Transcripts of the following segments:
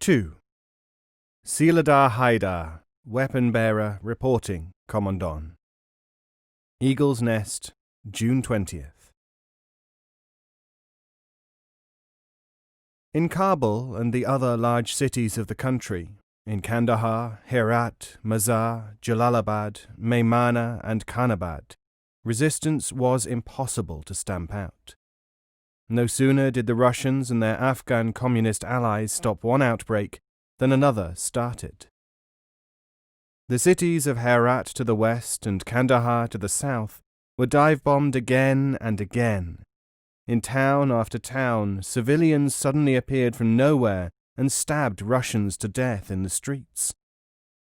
2. Silahdar Haidar, weapon bearer, reporting, Commandant. Eagle's Nest, June 20th. In Kabul and the other large cities of the country, in Kandahar, Herat, Mazar, Jalalabad, Maymana and Kanabad, resistance was impossible to stamp out. No sooner did the Russians and their Afghan communist allies stop one outbreak than another started. The cities of Herat to the west and Kandahar to the south were dive-bombed again and again. In town after town, civilians suddenly appeared from nowhere and stabbed Russians to death in the streets.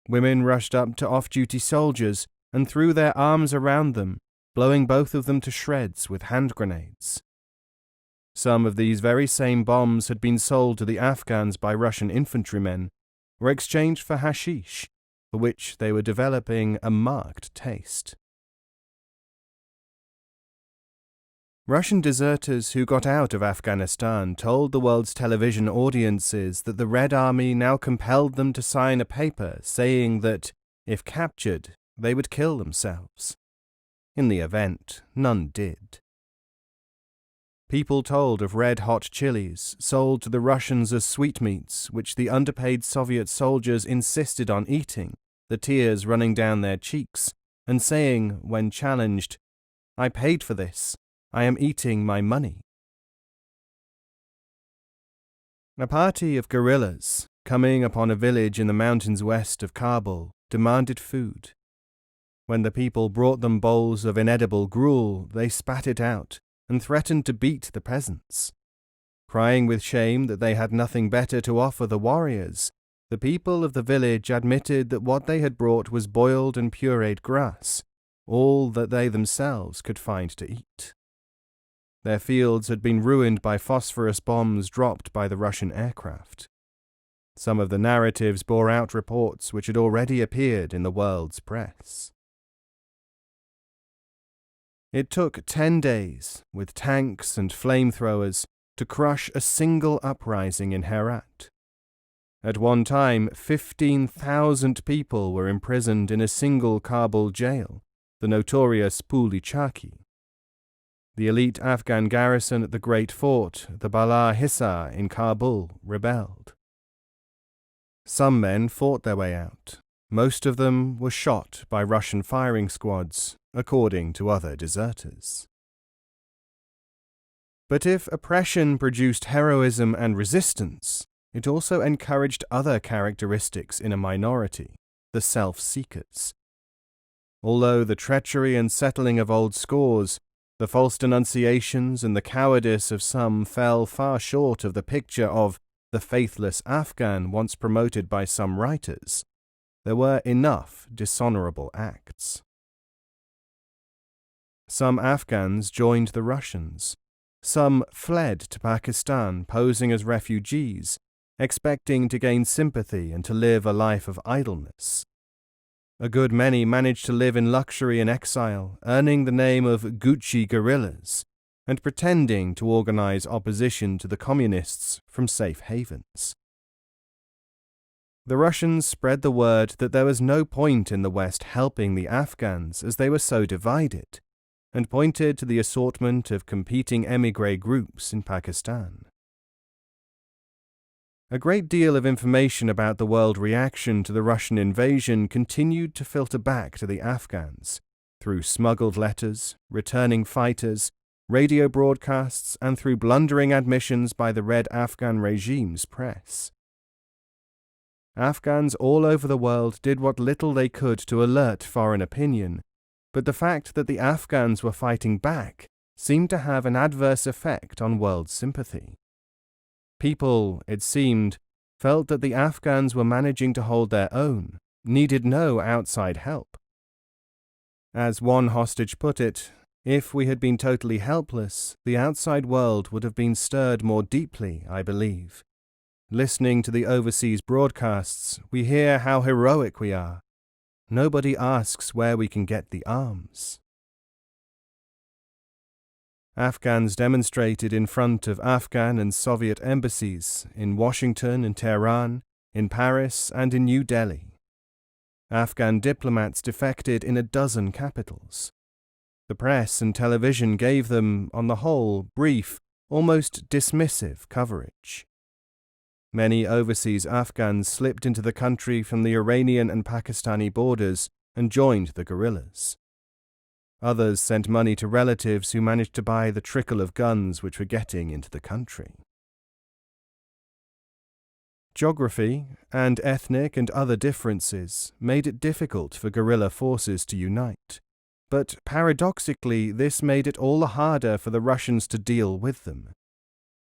Women rushed up to off-duty soldiers and threw their arms around them, blowing both of them to shreds with hand grenades. Some of these very same bombs had been sold to the Afghans by Russian infantrymen, or exchanged for hashish, for which they were developing a marked taste. Russian deserters who got out of Afghanistan told the world's television audiences that the Red Army now compelled them to sign a paper saying that, if captured, they would kill themselves. In the event, none did. People told of red-hot chilies sold to the Russians as sweetmeats, which the underpaid Soviet soldiers insisted on eating, the tears running down their cheeks, and saying, when challenged, "I paid for this. I am eating my money." A party of guerrillas, coming upon a village in the mountains west of Kabul, demanded food. When the people brought them bowls of inedible gruel, they spat it out and threatened to beat the peasants. Crying with shame that they had nothing better to offer the warriors, the people of the village admitted that what they had brought was boiled and pureed grass, all that they themselves could find to eat. Their fields had been ruined by phosphorus bombs dropped by the Russian aircraft. Some of the narratives bore out reports which had already appeared in the world's press. It took 10 days, with tanks and flamethrowers, to crush a single uprising in Herat. At one time, 15,000 people were imprisoned in a single Kabul jail, the notorious Puli Chaki. The elite Afghan garrison at the Great Fort, the Bala Hissar in Kabul, rebelled. Some men fought their way out. Most of them were shot by Russian firing squads, according to other deserters. But if oppression produced heroism and resistance, it also encouraged other characteristics in a minority, the self-seekers. Although the treachery and settling of old scores, the false denunciations and the cowardice of some fell far short of the picture of the faithless Afghan once promoted by some writers, there were enough dishonorable acts. Some Afghans joined the Russians. Some fled to Pakistan posing as refugees, expecting to gain sympathy and to live a life of idleness. A good many managed to live in luxury in exile, earning the name of Gucci guerrillas, and pretending to organize opposition to the communists from safe havens. The Russians spread the word that there was no point in the West helping the Afghans as they were so divided, and pointed to the assortment of competing émigré groups in Pakistan. A great deal of information about the world reaction to the Russian invasion continued to filter back to the Afghans, through smuggled letters, returning fighters, radio broadcasts, and through blundering admissions by the Red Afghan regime's press. Afghans all over the world did what little they could to alert foreign opinion, but the fact that the Afghans were fighting back seemed to have an adverse effect on world sympathy. People, it seemed, felt that the Afghans were managing to hold their own, needed no outside help. As one hostage put it, if we had been totally helpless, the outside world would have been stirred more deeply, I believe. Listening to the overseas broadcasts, we hear how heroic we are. Nobody asks where we can get the arms. Afghans demonstrated in front of Afghan and Soviet embassies in Washington and Tehran, in Paris and in New Delhi. Afghan diplomats defected in a dozen capitals. The press and television gave them, on the whole, brief, almost dismissive coverage. Many overseas Afghans slipped into the country from the Iranian and Pakistani borders and joined the guerrillas. Others sent money to relatives who managed to buy the trickle of guns which were getting into the country. Geography and ethnic and other differences made it difficult for guerrilla forces to unite, but paradoxically this made it all the harder for the Russians to deal with them.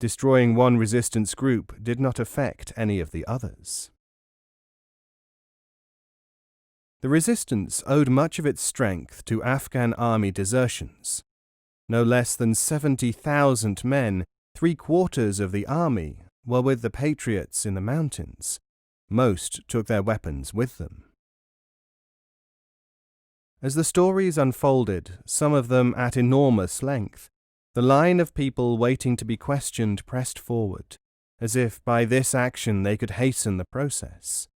Destroying one resistance group did not affect any of the others. The resistance owed much of its strength to Afghan army desertions. No less than 70,000 men, 3/4 of the army, were with the patriots in the mountains. Most took their weapons with them. As the stories unfolded, some of them at enormous length, the line of people waiting to be questioned pressed forward, as if by this action they could hasten the process.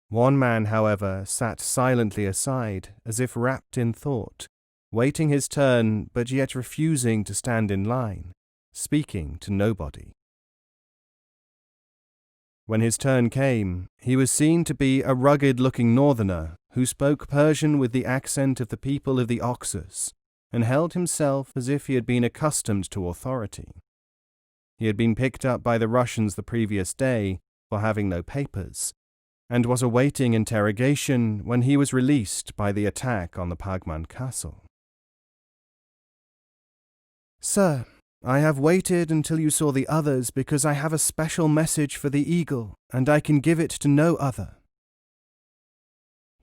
One man, however, sat silently aside, as if wrapped in thought, waiting his turn but yet refusing to stand in line, speaking to nobody. When his turn came, he was seen to be a rugged-looking northerner who spoke Persian with the accent of the people of the Oxus, and held himself as if he had been accustomed to authority. He had been picked up by the Russians the previous day for having no papers, and was awaiting interrogation when he was released by the attack on the Pagman castle. "Sir, I have waited until you saw the others because I have a special message for the eagle, and I can give it to no other."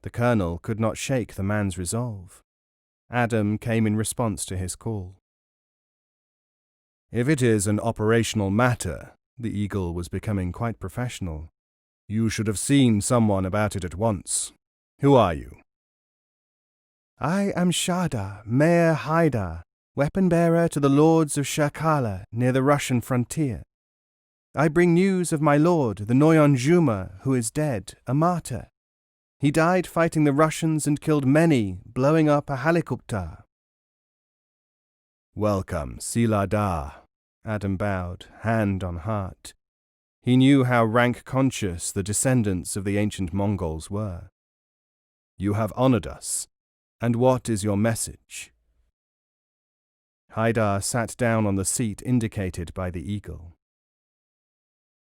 The colonel could not shake the man's resolve. Adam came in response to his call. "If it is an operational matter," the eagle was becoming quite professional, "you should have seen someone about it at once. Who are you?" "I am Shahdar, Mayor Haidar, weapon-bearer to the lords of Shakala near the Russian frontier. I bring news of my lord, the Noyon Juma, who is dead, a martyr. He died fighting the Russians and killed many, blowing up a helicopter." "Welcome, Silahdar," Adam bowed, hand on heart. He knew how rank-conscious the descendants of the ancient Mongols were. "You have honored us, and what is your message?" Haidar sat down on the seat indicated by the eagle.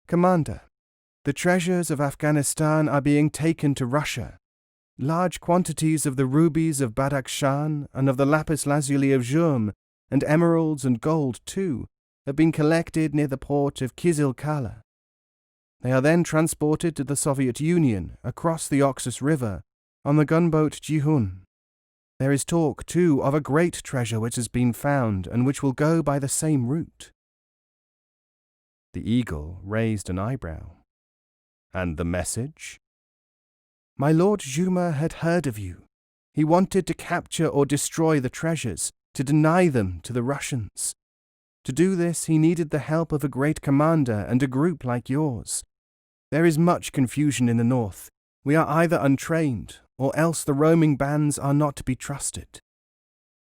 "Commander, the treasures of Afghanistan are being taken to Russia. Large quantities of the rubies of Badakhshan and of the lapis lazuli of Jurm, and emeralds and gold, too, have been collected near the port of Kizilkala. They are then transported to the Soviet Union across the Oxus River on the gunboat Jihun. There is talk, too, of a great treasure which has been found and which will go by the same route." The eagle raised an eyebrow. "And the message?" "My lord Juma had heard of you. He wanted to capture or destroy the treasures, to deny them to the Russians. To do this, he needed the help of a great commander and a group like yours. There is much confusion in the north. We are either untrained, or else the roaming bands are not to be trusted.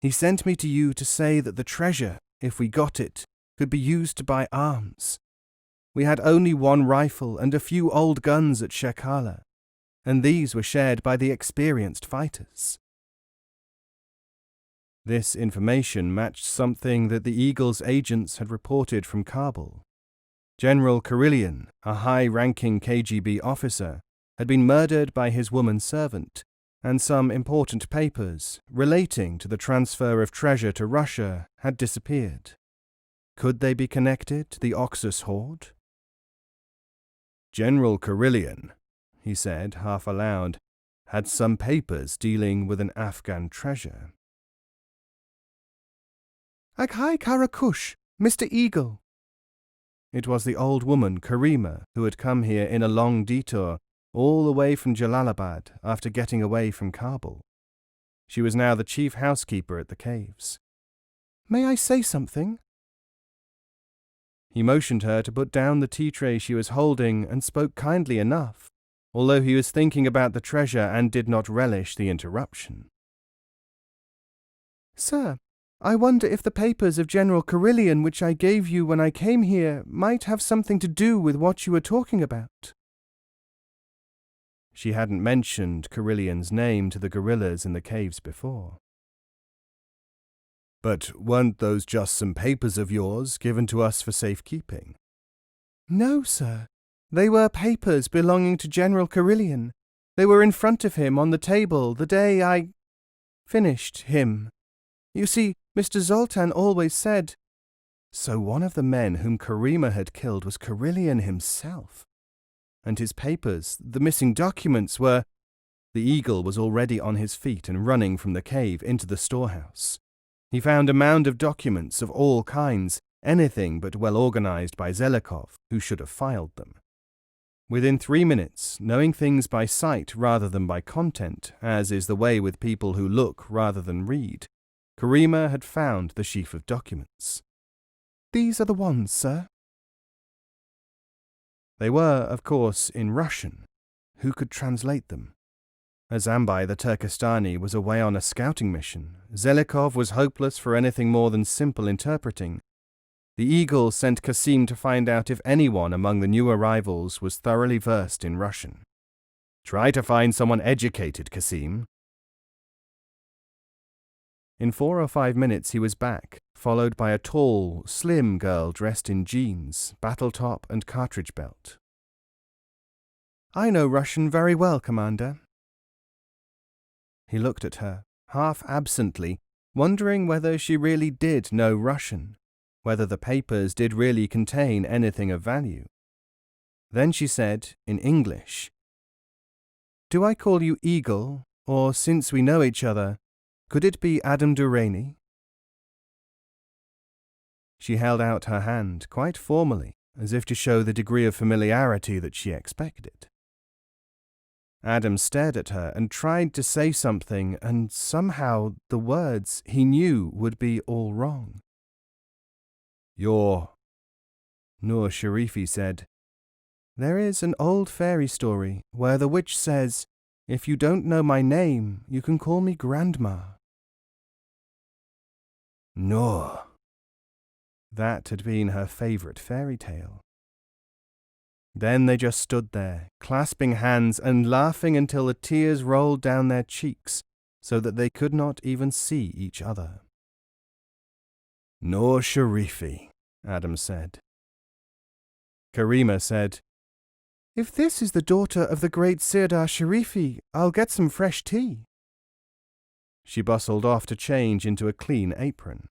He sent me to you to say that the treasure, if we got it, could be used to buy arms. We had only one rifle and a few old guns at Shakala, and these were shared by the experienced fighters." This information matched something that the Eagle's agents had reported from Kabul. General Kurillian, a high-ranking KGB officer, had been murdered by his woman servant, and some important papers relating to the transfer of treasure to Russia had disappeared. Could they be connected to the Oxus horde? "General Kurillian," he said, half aloud, "had some papers dealing with an Afghan treasure." "Aghai Kara Kush, Mr. Eagle." It was the old woman, Karima, who had come here in a long detour, all the way from Jalalabad after getting away from Kabul. She was now the chief housekeeper at the caves. May I say something? He motioned her to put down the tea tray she was holding and spoke kindly enough, although he was thinking about the treasure and did not relish the interruption. Sir, I wonder if the papers of General Carillion which I gave you when I came here might have something to do with what you were talking about. She hadn't mentioned Carillion's name to the guerrillas in the caves before. But weren't those just some papers of yours given to us for safekeeping? No, sir. They were papers belonging to General Carillion. They were in front of him on the table the day I finished him. You see, Mr. Zoltan always said... So one of the men whom Karima had killed was Carillion himself. And his papers, the missing documents, were... The eagle was already on his feet and running from the cave into the storehouse. He found a mound of documents of all kinds, anything but well organized by Zelikov, who should have filed them. Within 3 minutes, knowing things by sight rather than by content, as is the way with people who look rather than read, Karima had found the sheaf of documents. These are the ones, sir. They were, of course, in Russian. Who could translate them? Azambai the Turkestani was away on a scouting mission. Zelikov was hopeless for anything more than simple interpreting. The Eagle sent Kasim to find out if anyone among the new arrivals was thoroughly versed in Russian. Try to find someone educated, Kasim. In 4 or 5 minutes he was back, followed by a tall, slim girl dressed in jeans, battle top and cartridge belt. I know Russian very well, Commander. He looked at her, half absently, wondering whether she really did know Russian, whether the papers did really contain anything of value. Then she said, in English, "Do I call you Eagle, or since we know each other, could it be Adam Durrani?" She held out her hand, quite formally, as if to show the degree of familiarity that she expected. Adam stared at her and tried to say something, and somehow the words he knew would be all wrong. "You're..." Nur Sharifi said, "There is an old fairy story where the witch says, 'If you don't know my name, you can call me Grandma.'" Nur. That had been her favourite fairy tale. Then they just stood there, clasping hands and laughing until the tears rolled down their cheeks, so that they could not even see each other. "Nur Sharifi," Adam said. Karima said, "If this is the daughter of the great Silahdar Sharifi, I'll get some fresh tea." She bustled off to change into a clean apron.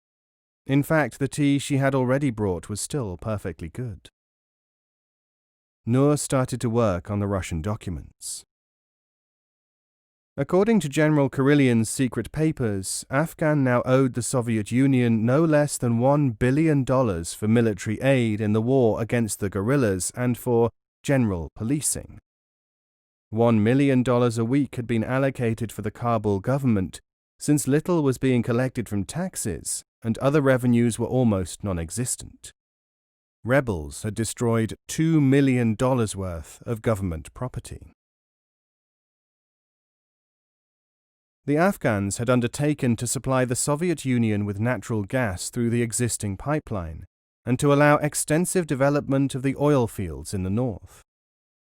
In fact, the tea she had already brought was still perfectly good. Nur started to work on the Russian documents. According to General Carillion's secret papers, Afghan now owed the Soviet Union no less than $1 billion for military aid in the war against the guerrillas and for general policing. $1 million a week had been allocated for the Kabul government, since little was being collected from taxes and other revenues were almost non-existent. Rebels had destroyed $2 million worth of government property. The Afghans had undertaken to supply the Soviet Union with natural gas through the existing pipeline and to allow extensive development of the oil fields in the north.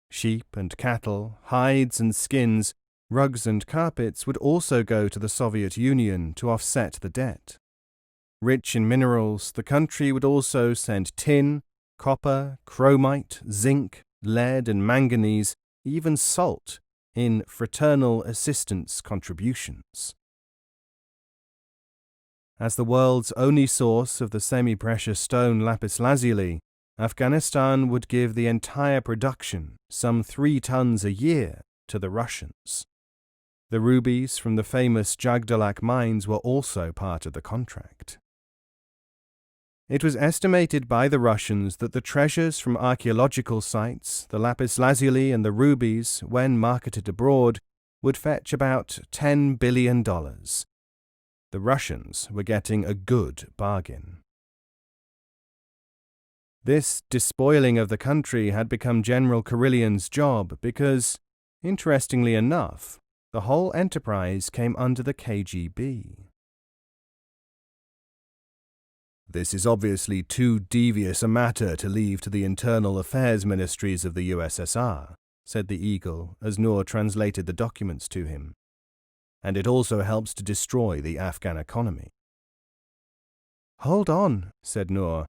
Sheep and cattle, hides and skins, rugs and carpets would also go to the Soviet Union to offset the debt. Rich in minerals, the country would also send tin, copper, chromite, zinc, lead and manganese, even salt, in fraternal assistance contributions. As the world's only source of the semi-precious stone lapis lazuli, Afghanistan would give the entire production, some 3 tons a year, to the Russians. The rubies from the famous Jagdalak mines were also part of the contract. It was estimated by the Russians that the treasures from archaeological sites, the lapis lazuli and the rubies, when marketed abroad, would fetch about $10 billion. The Russians were getting a good bargain. This despoiling of the country had become General Karelian's job because, interestingly enough, the whole enterprise came under the KGB. This is obviously too devious a matter to leave to the internal affairs ministries of the USSR, said the Eagle as Noor translated the documents to him. And it also helps to destroy the Afghan economy. Hold on, said Noor.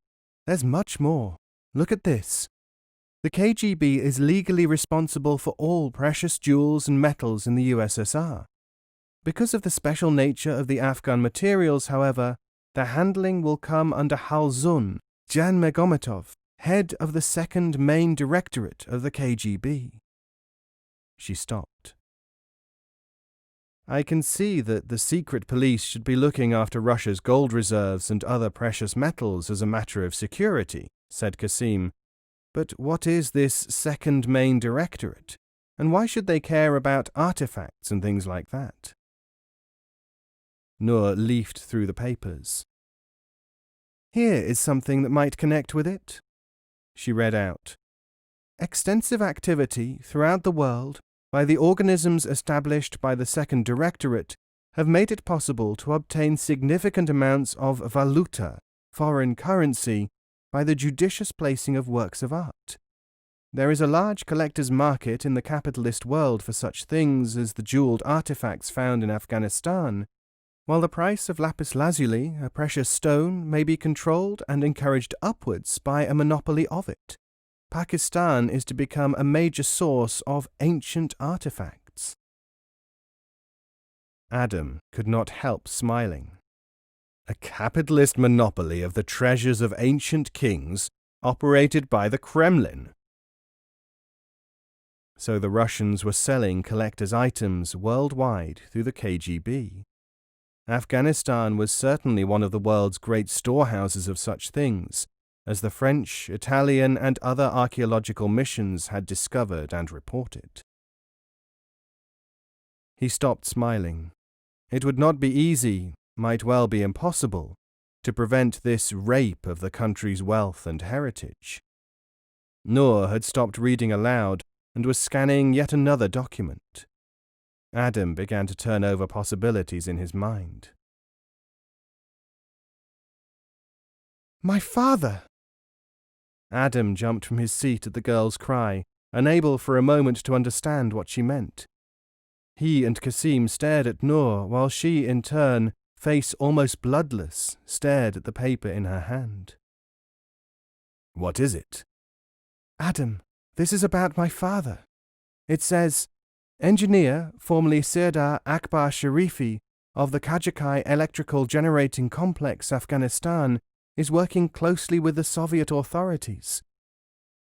There's much more. Look at this. The KGB is legally responsible for all precious jewels and metals in the USSR. Because of the special nature of the Afghan materials, however, their handling will come under Halzun Janmegometov, head of the second main directorate of the KGB. She stopped. I can see that the secret police should be looking after Russia's gold reserves and other precious metals as a matter of security, said Kasim. But what is this second main directorate? And why should they care about artifacts and things like that? Noor leafed through the papers. Here is something that might connect with it. She read out. Extensive activity throughout the world by the organisms established by the Second Directorate have made it possible to obtain significant amounts of valuta, foreign currency, by the judicious placing of works of art. There is a large collector's market in the capitalist world for such things as the jeweled artifacts found in Afghanistan, while the price of lapis lazuli, a precious stone, may be controlled and encouraged upwards by a monopoly of it. Pakistan is to become a major source of ancient artifacts. Adam could not help smiling. A capitalist monopoly of the treasures of ancient kings operated by the Kremlin. So the Russians were selling collectors' items worldwide through the KGB. Afghanistan was certainly one of the world's great storehouses of such things, as the French, Italian, and other archaeological missions had discovered and reported. He stopped smiling. It would not be easy, might well be impossible, to prevent this rape of the country's wealth and heritage. Noor had stopped reading aloud and was scanning yet another document. Adam began to turn over possibilities in his mind. My father! Adam jumped from his seat at the girl's cry, unable for a moment to understand what she meant. He and Kasim stared at Noor, while she, in turn, face almost bloodless, stared at the paper in her hand. What is it? Adam, this is about my father. It says, Engineer, formerly Sirdar Akbar Sharifi, of the Kajakai Electrical Generating Complex, Afghanistan, is working closely with the Soviet authorities.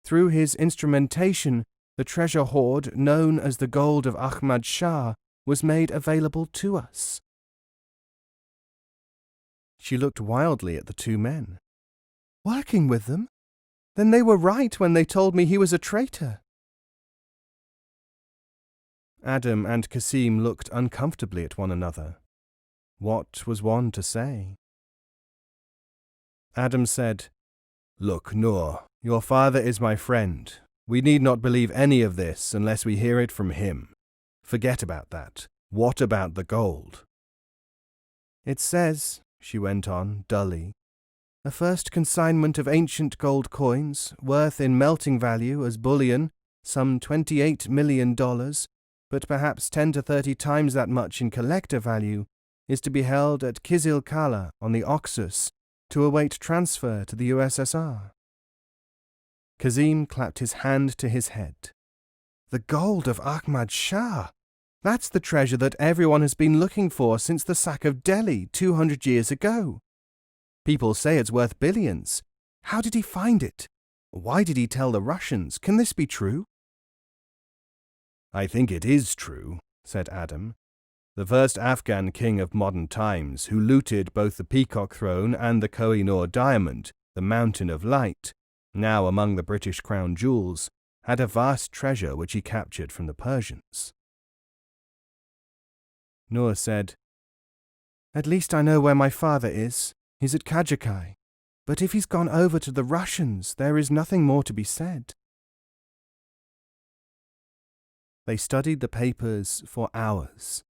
Through his instrumentation, the treasure hoard known as the Gold of Ahmad Shah was made available to us. She looked wildly at the two men. Working with them? Then they were right when they told me he was a traitor. Adam and Kasim looked uncomfortably at one another. What was one to say? Adam said, Look, Noor, your father is my friend. We need not believe any of this unless we hear it from him. Forget about that. What about the gold? It says, she went on dully, a first consignment of ancient gold coins, worth in melting value as bullion some $28 million, but perhaps 10 to 30 times that much in collector value, is to be held at Kizil Kala on the Oxus to await transfer to the USSR. Kasim clapped his hand to his head. The gold of Ahmad Shah! That's the treasure that everyone has been looking for since the sack of Delhi 200 years ago. People say it's worth billions. How did he find it? Why did he tell the Russians? Can this be true? I think it is true, said Adam. The first Afghan king of modern times, who looted both the Peacock Throne and the Koh-i-Noor diamond, the Mountain of Light, now among the British crown jewels, had a vast treasure which he captured from the Persians. Noor said, At least I know where my father is. He's at Kajakai. But if he's gone over to the Russians, there is nothing more to be said." They studied the papers for hours.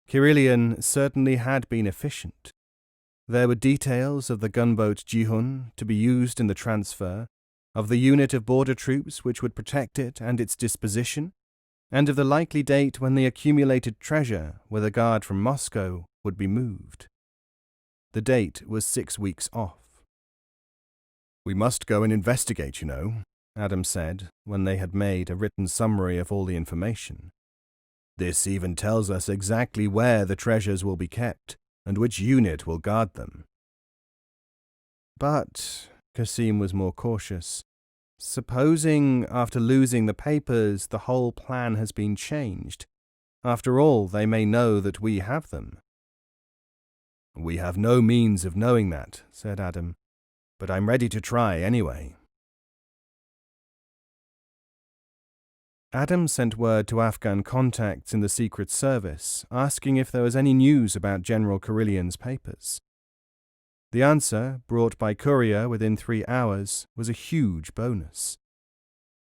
Karelian certainly had been efficient. There were details of the gunboat Jihun to be used in the transfer, of the unit of border troops which would protect it and its disposition, and of the likely date when the accumulated treasure with a guard from Moscow would be moved. The date was 6 weeks off. "We must go and investigate, you know," Adam said, when they had made a written summary of all the information. "This even tells us exactly where the treasures will be kept, and which unit will guard them." But Kasim was more cautious. Supposing, after losing the papers, the whole plan has been changed. After all, they may know that we have them. "We have no means of knowing that," said Adam, "but I'm ready to try anyway." Adam sent word to Afghan contacts in the Secret Service, asking if there was any news about General Karelian's papers. The answer, brought by courier within 3 hours, was a huge bonus.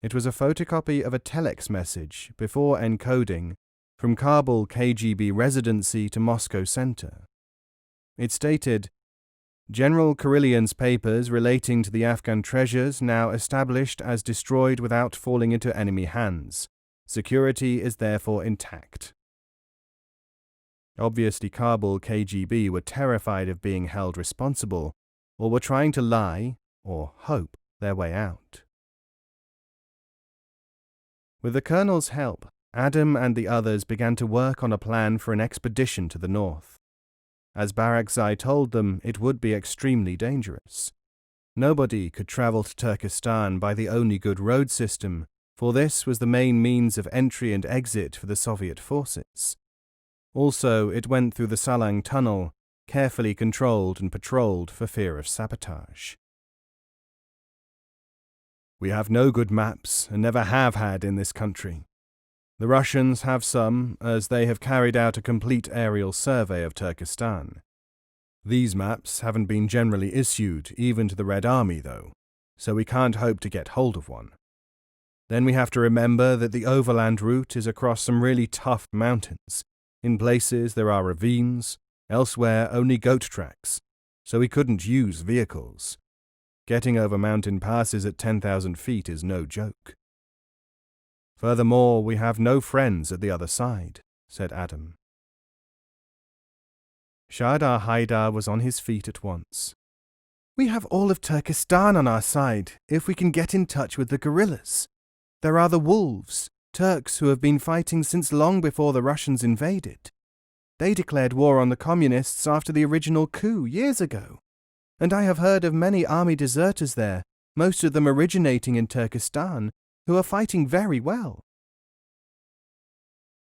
It was a photocopy of a telex message, before encoding, from Kabul KGB residency to Moscow center. It stated, "General Karelian's papers relating to the Afghan treasures now established as destroyed without falling into enemy hands. Security is therefore intact." Obviously, Kabul KGB were terrified of being held responsible, or were trying to lie, or hope, their way out. With the colonel's help, Adam and the others began to work on a plan for an expedition to the north. As Barakzai told them, it would be extremely dangerous. Nobody could travel to Turkestan by the only good road system, for this was the main means of entry and exit for the Soviet forces. Also, it went through the Salang Tunnel, carefully controlled and patrolled for fear of sabotage. "We have no good maps and never have had in this country. The Russians have some, as they have carried out a complete aerial survey of Turkestan. These maps haven't been generally issued even to the Red Army, though, so we can't hope to get hold of one. Then we have to remember that the overland route is across some really tough mountains. In places there are ravines, elsewhere only goat tracks, so we couldn't use vehicles. Getting over mountain passes at 10,000 feet is no joke. Furthermore, we have no friends at the other side," said Adam. Shahidar Haidar was on his feet at once. "We have all of Turkestan on our side if we can get in touch with the guerrillas. There are the wolves, Turks who have been fighting since long before the Russians invaded. They declared war on the communists after the original coup years ago. And I have heard of many army deserters there, most of them originating in Turkestan, who are fighting very well."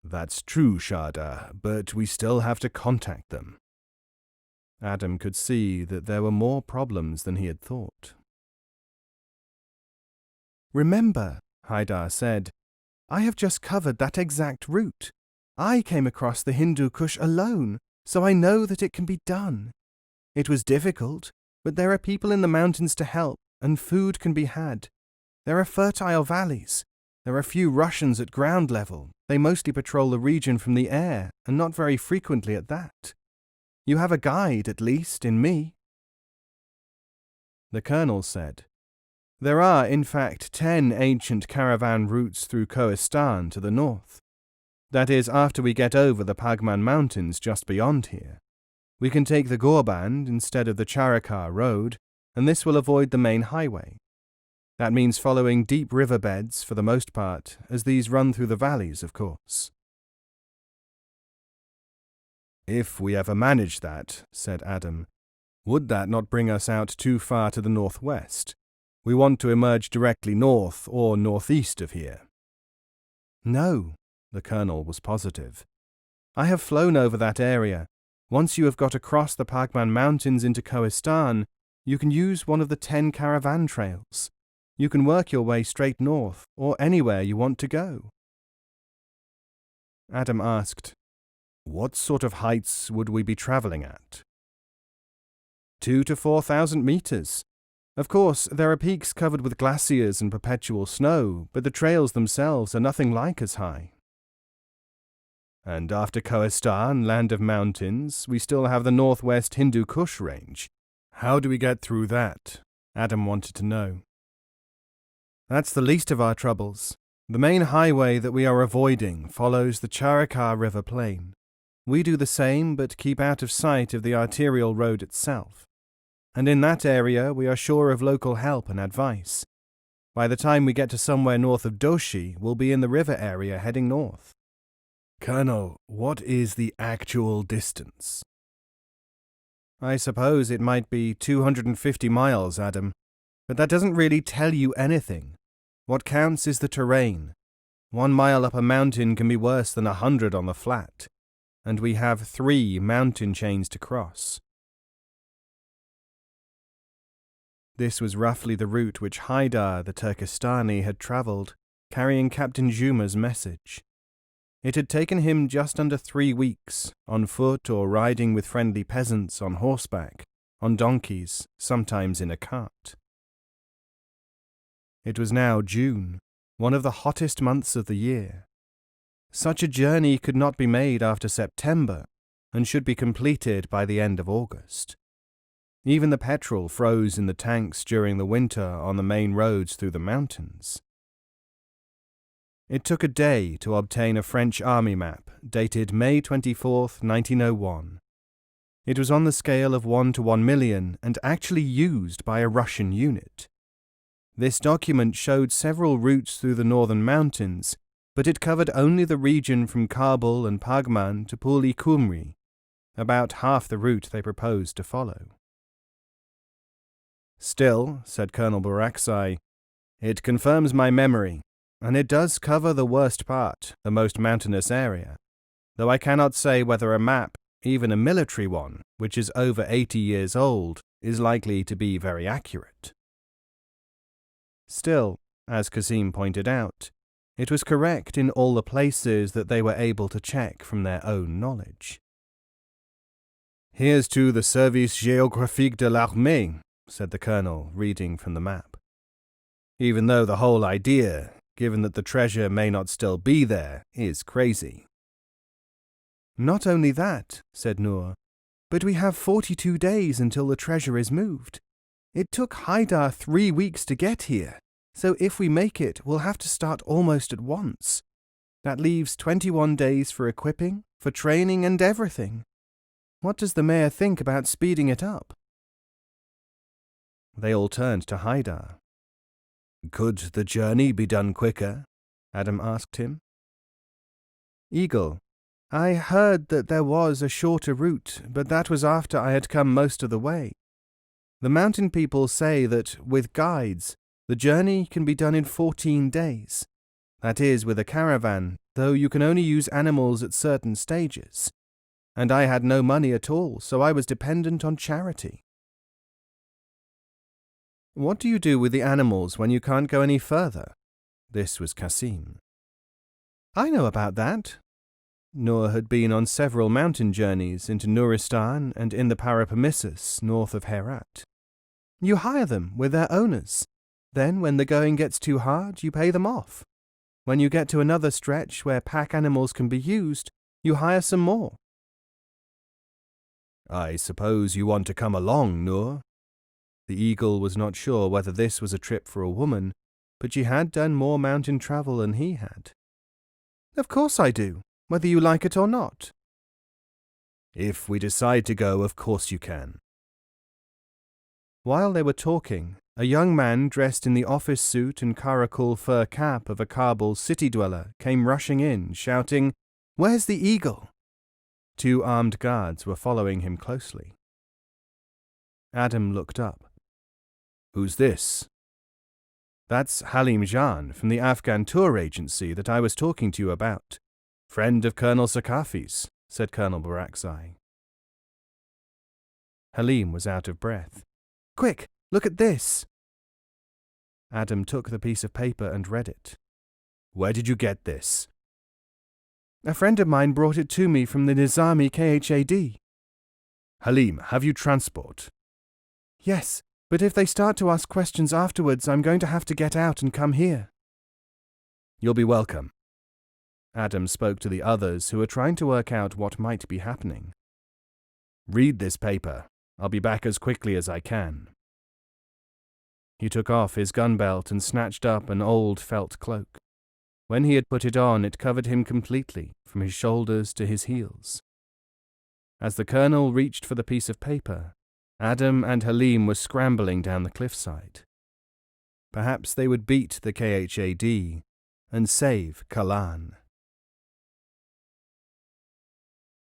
"That's true, Shahidar, but we still have to contact them." Adam could see that there were more problems than he had thought. "Remember," Haidar said, "I have just covered that exact route. I came across the Hindu Kush alone, so I know that it can be done. It was difficult, but there are people in the mountains to help, and food can be had. There are fertile valleys. There are few Russians at ground level. They mostly patrol the region from the air, and not very frequently at that. You have a guide, at least, in me." The colonel said, "There are, in fact, 10 ancient caravan routes through Kohistan to the north. That is, after we get over the Pagman Mountains just beyond here. We can take the Gorband instead of the Charakar road, and this will avoid the main highway. That means following deep riverbeds for the most part, as these run through the valleys, of course." "If we ever manage that," said Adam, "would that not bring us out too far to the northwest? We want to emerge directly north or northeast of here." "No," the colonel was positive. "I have flown over that area. Once you have got across the Pagman Mountains into Kohistan, you can use one of the 10 caravan trails. You can work your way straight north, or anywhere you want to go." Adam asked, What sort of heights would we be travelling at? 2,000 to 4,000 meters. Of course, there are peaks covered with glaciers and perpetual snow, but the trails themselves are nothing like as high. And after Kohistan, land of mountains, we still have the northwest Hindu Kush range. How do we get through that? Adam wanted to know. That's the least of our troubles. The main highway that we are avoiding follows the Charikar River plain. We do the same, but keep out of sight of the arterial road itself. And in that area we are sure of local help and advice. By the time we get to somewhere north of Doshi, we'll be in the river area heading north. Colonel, what is the actual distance? I suppose it might be 250 miles, Adam, but that doesn't really tell you anything. What counts is the terrain. 1 mile up a mountain can be worse than 100 on the flat, and we have 3 mountain chains to cross. This was roughly the route which Haidar, the Turkestani, had travelled, carrying Captain Juma's message. It had taken him just under 3 weeks, on foot or riding with friendly peasants on horseback, on donkeys, sometimes in a cart. It was now June, one of the hottest months of the year. Such a journey could not be made after September, and should be completed by the end of August. Even the petrol froze in the tanks during the winter on the main roads through the mountains. It took a day to obtain a French army map dated May 24, 1901. It was on the scale of 1 to 1 million and actually used by a Russian unit. This document showed several routes through the northern mountains, but it covered only the region from Kabul and Pagman to Puli Kumri, about half the route they proposed to follow. Still, said Colonel Baraksai, it confirms my memory, and it does cover the worst part, the most mountainous area, though I cannot say whether a map, even a military one, which is over 80 years old, is likely to be very accurate. Still, as Kasim pointed out, it was correct in all the places that they were able to check from their own knowledge. Here's to the Service Géographique de l'Armée, said the colonel, reading from the map. Even though the whole idea, given that the treasure may not still be there, is crazy. Not only that, said Noor, but we have 42 days until the treasure is moved. It took Haidar 3 weeks to get here, so if we make it, we'll have to start almost at once. That leaves 21 days for equipping, for training and everything. What does the mayor think about speeding it up? They all turned to Haidar. Could the journey be done quicker? Adam asked him. Eagle, I heard that there was a shorter route, but that was after I had come most of the way. The mountain people say that, with guides, the journey can be done in 14 days. That is, with a caravan, though you can only use animals at certain stages. And I had no money at all, so I was dependent on charity. What do you do with the animals when you can't go any further? This was Kasim. I know about that. Noor had been on several mountain journeys into Nuristan and in the Parapamissus north of Herat. You hire them with their owners. Then, when the going gets too hard, you pay them off. When you get to another stretch where pack animals can be used, you hire some more. I suppose you want to come along, Noor? The eagle was not sure whether this was a trip for a woman, but she had done more mountain travel than he had. Of course I do, whether you like it or not. If we decide to go, of course you can. While they were talking, a young man dressed in the office suit and karakul fur cap of a Kabul city dweller came rushing in, shouting, "Where's the eagle?" 2 armed guards were following him closely. Adam looked up. Who's this? That's Halim Jan from the Afghan tour agency that I was talking to you about. Friend of Colonel Sakafi's, said Colonel Baraksai. Halim was out of breath. Quick, look at this. Adam took the piece of paper and read it. Where did you get this? A friend of mine brought it to me from the Nizami KHAD. Halim, have you transport? Yes, but if they start to ask questions afterwards, I'm going to have to get out and come here. You'll be welcome. Adam spoke to the others who were trying to work out what might be happening. Read this paper. I'll be back as quickly as I can. He took off his gun belt and snatched up an old felt cloak. When he had put it on, it covered him completely, from his shoulders to his heels. As the colonel reached for the piece of paper, Adam and Halim were scrambling down the cliffside. Perhaps they would beat the KHAD and save Kalan.